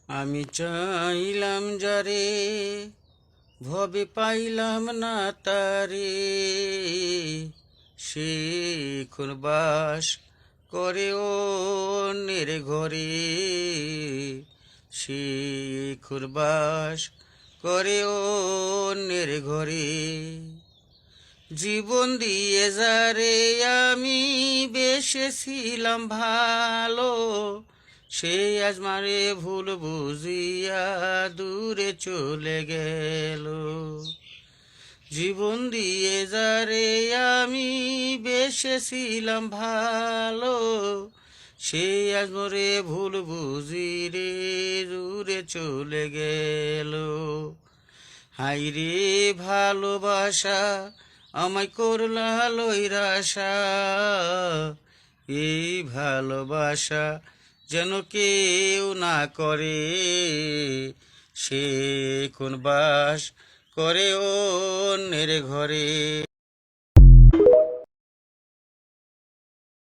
আমি চাইলাম যারে ভবে পাইলাম না তারে, সে এখন বাস করে অন্যের ঘরে, সে এখন বাস করে অন্যের ঘরে। জীবন দিয়ে যারে আমি বেসেছিলাম ভালো, সে আজ মারে ভুল বুঝিয়া দূরে চলে গেল। জীবন দিয়ে যারে আমি বেসেছিলাম ভালো, সে আজ মরে ভুল বুঝি রে দূরে চলে গেল। হাইরে ভালোবাসা আমায় করলা লইরাশা, এই ভালোবাসা যেন কেউ না করে, সে এখন বাস করে অন্যের ঘরে।